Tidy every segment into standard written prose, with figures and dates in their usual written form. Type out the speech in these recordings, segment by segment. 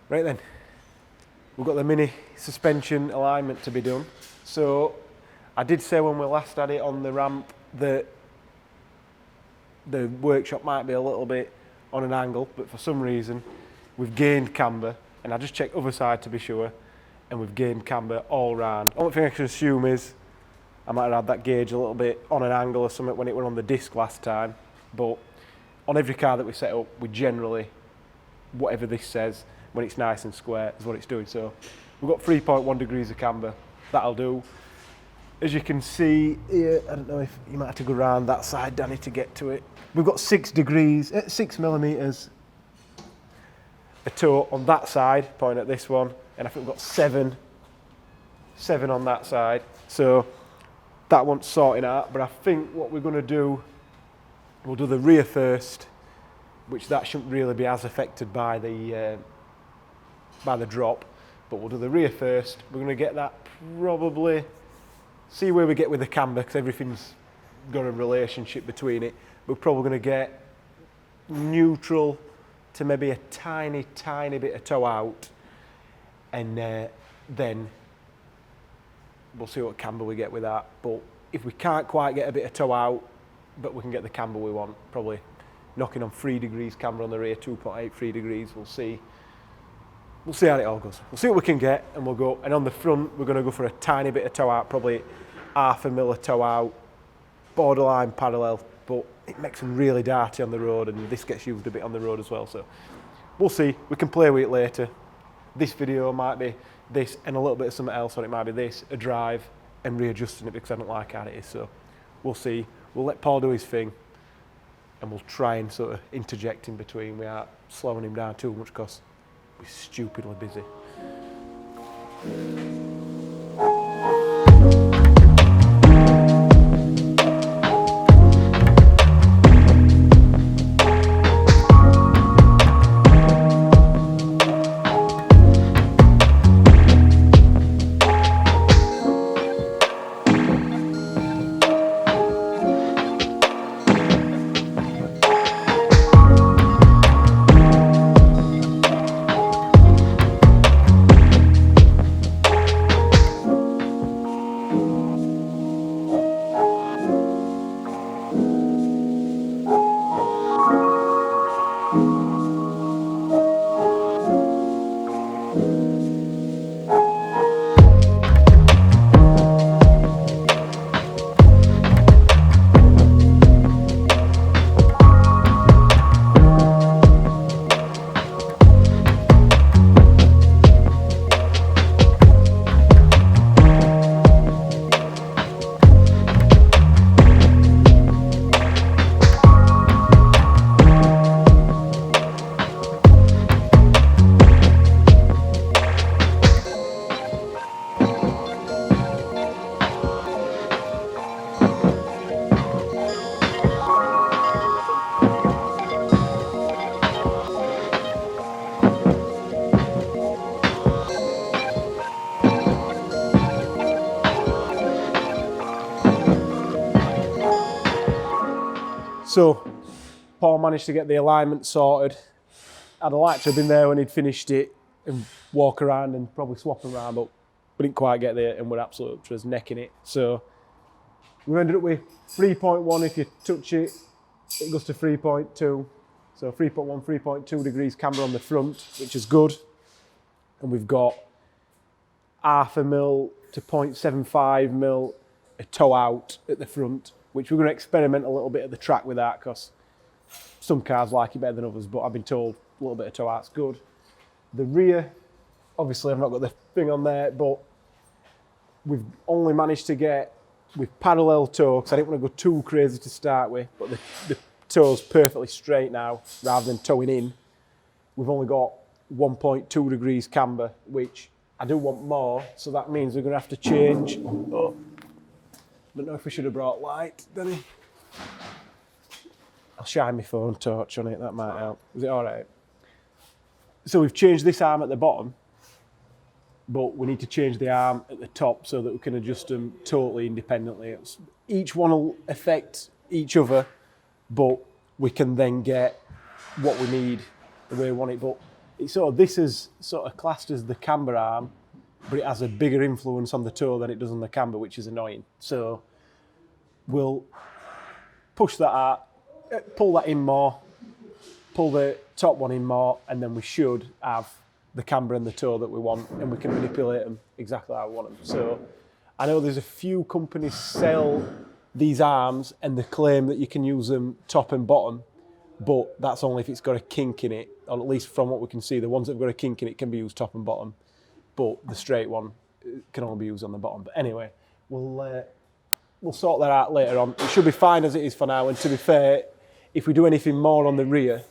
Right then, we've got the mini suspension alignment to be done. So I did say when we last had it on the ramp that the workshop might be a little bit on an angle, but for some reason we've gained camber, and I just checked other side to be sure, and we've gained camber all round. Only thing I can assume is I might have had that gauge a little bit on an angle or something when it went on the disc last time, but on every car that we set up, we generally, whatever this says, when it's nice and square, is what it's doing. So we've got 3.1 degrees of camber, that'll do. As you can see here, I don't know if you might have to go around that side, Danny, to get to it. We've got 6 millimeters a toe on that side, pointing at this one, and I think we've got 7 on that side. So that one's sorting out, but I think what we're going to do, we'll do the rear first, which that shouldn't really be as affected by the drop, but we'll do the rear first. We're going to get that probably, see where we get with the camber, because everything's got a relationship between it. We're probably going to get neutral to maybe a tiny bit of toe out, and then we'll see what camber we get with that. But if we can't quite get a bit of toe out, but we can get the camber we want, probably knocking on 3 degrees camber on the rear, 2.8, 3 degrees, we'll see. We'll see how it all goes. We'll see what we can get, and we'll go. And on the front, we're going to go for a tiny bit of toe out, probably 0.5 mil of toe out, borderline parallel, but it makes them really darty on the road, and this gets used a bit on the road as well. So we'll see. We can play with it later. This video might be this and a little bit of something else, or it might be this, a drive, and readjusting it because I don't like how it is. So we'll see. We'll let Paul do his thing, and we'll try and sort of interject in between without slowing him down too much because we're stupidly busy. So Paul managed to get the alignment sorted. I'd like to have been there when he'd finished it and walk around and probably swap around, but we didn't quite get there and we're absolutely up to us necking it. So we ended up with 3.1. If you touch it, it goes to 3.2. So 3.1, 3.2 degrees camber on the front, which is good. And we've got 0.5 mil to 0.75 mil a toe out at the front, which we're going to experiment a little bit at the track with that because some cars like it better than others, but I've been told a little bit of toe out's good. The rear, obviously I've not got the thing on there, but we've only managed to get with parallel toe, because I didn't want to go too crazy to start with, but the toe's perfectly straight now rather than toeing in. We've only got 1.2 degrees camber, which I do want more, so that means we're going to have to change. Oh, I don't know if we should have brought light, Danny. I'll shine my phone torch on it, that might help. Is it all right? So we've changed this arm at the bottom, but we need to change the arm at the top so that we can adjust them totally independently. Each one will affect each other, but we can then get what we need the way we want it. But it's sort of, this is sort of classed as the camber arm, but it has a bigger influence on the toe than it does on the camber, which is annoying. So we'll push that out, pull that in more, pull the top one in more, and then we should have the camber and the toe that we want, and we can manipulate them exactly how we want them. So I know there's a few companies sell these arms and they claim that you can use them top and bottom, but that's only if it's got a kink in it, or at least from what we can see, the ones that have got a kink in it can be used top and bottom, but the straight one can only be used on the bottom. But anyway, we'll sort that out later on. It should be fine as it is for now, and to be fair, if we do anything more on the rear,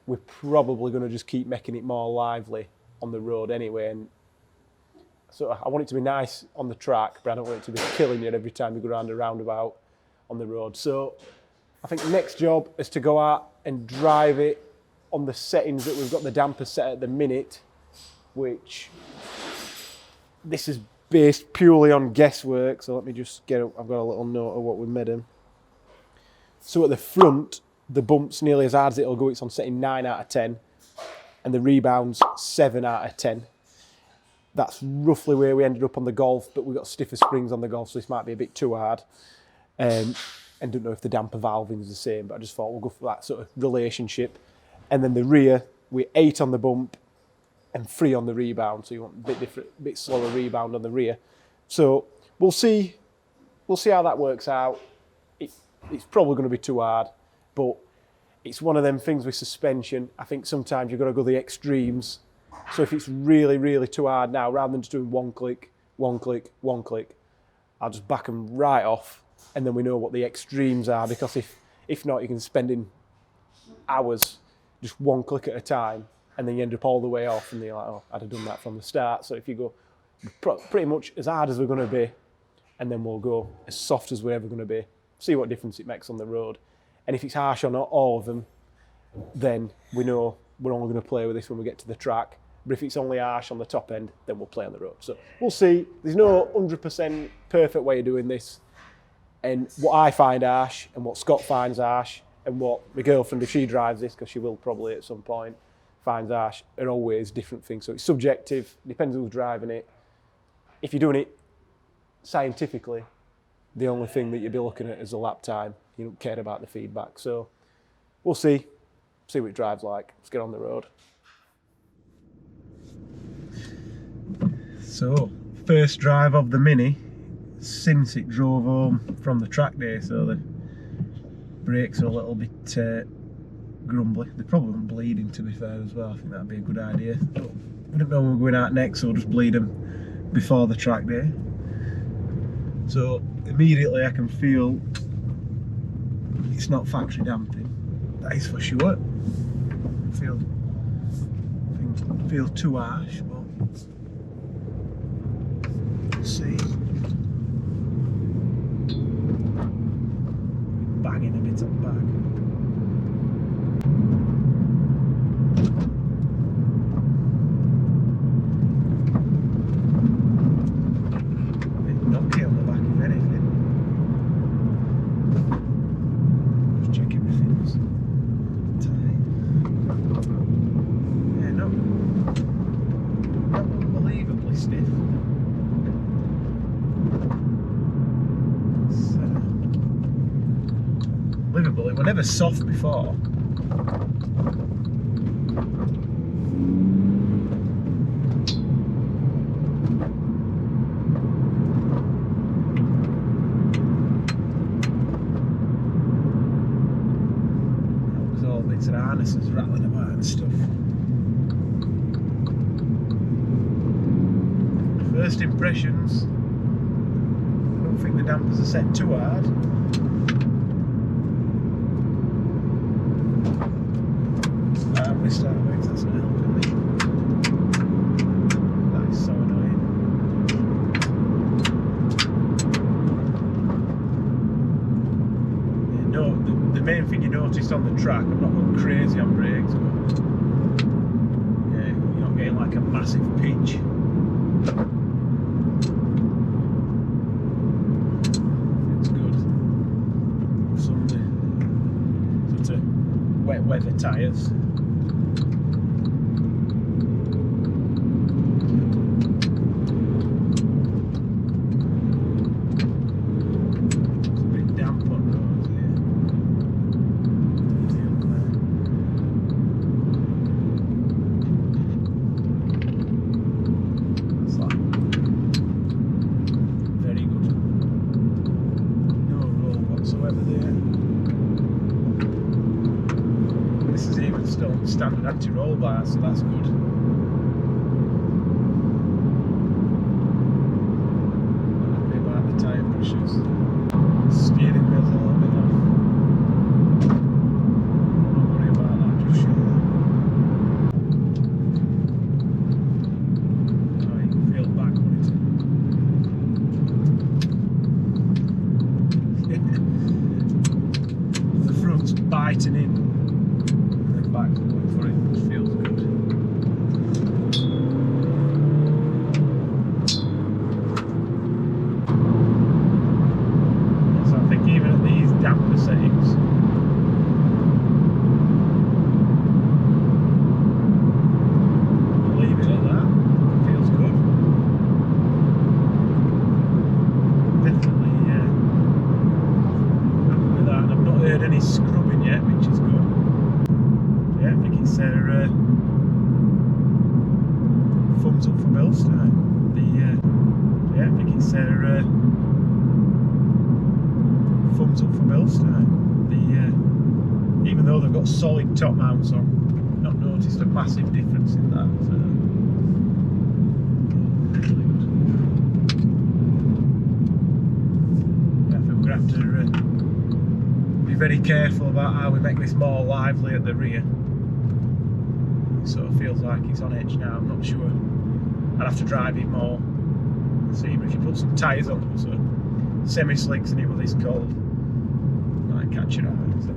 we're probably going to just keep making it more lively on the road anyway. And so I want it to be nice on the track, but I don't want it to be killing you every time you go around a roundabout on the road. So I think the next job is to go out and drive it on the settings that we've got the damper set at the minute, which this is based purely on guesswork. So let me just get up. I've got a little note of what we made them. So at the front, the bump's nearly as hard as it'll go. It's on setting 9 out of 10, and the rebound's 7 out of 10. That's roughly where we ended up on the Golf, but we've got stiffer springs on the Golf, so this might be a bit too hard. And don't know if the damper valving is the same, but I just thought we'll go for that sort of relationship. And then the rear, we're 8 on the bump and 3 on the rebound, so you want a bit different, bit slower rebound on the rear. So we'll see how that works out. It's probably going to be too hard, but it's one of them things with suspension. I think sometimes you've got to go the extremes. So if it's really, really too hard now, rather than just doing one click, one click, one click, I'll just back them right off, and then we know what the extremes are, because if not, you can spend in hours just one click at a time, and then you end up all the way off, and you're like, oh, I'd have done that from the start. So if you go pretty much as hard as we're going to be, and then we'll go as soft as we're ever going to be, see what difference it makes on the road. And if it's harsh on all of them, then we know we're only going to play with this when we get to the track. But if it's only harsh on the top end, then we'll play on the road. So we'll see. There's no 100% perfect way of doing this. And what I find harsh, and what Scott finds harsh, and what my girlfriend, if she drives this, because she will probably at some point, finds harsh, are always different things. So it's subjective, depends who's driving it. If you're doing it scientifically, the only thing that you'll be looking at is the lap time. You don't care about the feedback. So we'll see what it drives like. Let's get on the road. So, first drive of the Mini since it drove home from the track day, so the brakes are a little bit grumbly. They're probably bleeding, to be fair, as well. I think that'd be a good idea. But we don't know when we're going out next, so we'll just bleed them before the track day. So immediately I can feel it's not factory damping. That is for sure. Feel too harsh, but we'll see. Banging a bit on back. It was never soft before. Because all bits of harnesses rattling about and stuff. First impressions, I don't think the dampers are set too hard. Start with, that's not helping me. That is so annoying. Yeah, no, the main thing you noticed on the track, I'm not going crazy on brakes, but yeah, you're not getting like a massive pitch. It's good. Some sort of wet weather tyres. This is even still standard anti-roll bar, so that's good. Happy about the tyre pressures. Steering wheel's a little bit off. Don't worry about that just yet. Oh, you can feel back on it. The front's biting in. Back going for it, which feels good. So I think even at these damper settings, we'll leave it at that. Feels good. Definitely happy with that. I've not heard any scrubbing yet, which is good. Yeah, I think it's their thumbs up for Bilstein. Yeah, I think it's their thumbs up for Bilstein. Even though they've got solid top mounts on, I've not noticed a massive difference in that. So, really good. Yeah, I think we're going to have to be very careful about how we make this more lively at the rear. It sort of feels like it's on edge now, I'm not sure. I'd have to drive it more. See, but if you put some tyres on them, so semi-slicks and it was this cold, might catch your eye. So.